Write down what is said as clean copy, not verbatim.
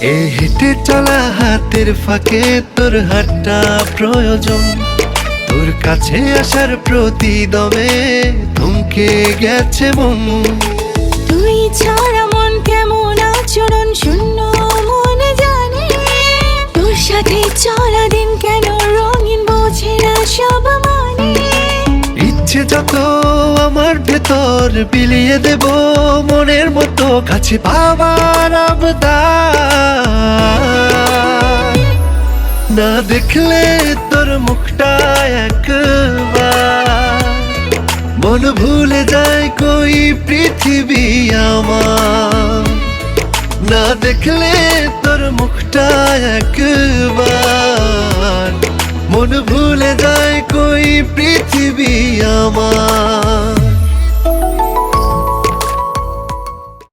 এ হেঁটে চলা হাতের ফাঁকে তোর হাতটা প্রয়োজন। তোর কাছে আসার প্রতিদমে থমকে গেছে মন। তুই ছাড়া মন কেমন আচরণ শূন্য মনে জানে। তোর সাথে চলা দিন কেন রঙিন বোঝে না সব মানে। ইচ্ছে যত আমার ভেতর বিলিয়ে দেব মনের মতো কাছে পাবার আবদার। না দেখলে তোর মুখটা একবার মন ভুলে যায় কই পৃথিবী আমার। না দেখলে তোর মুখটা একবার মন ভুলে যায় কই পৃথিবী আমার।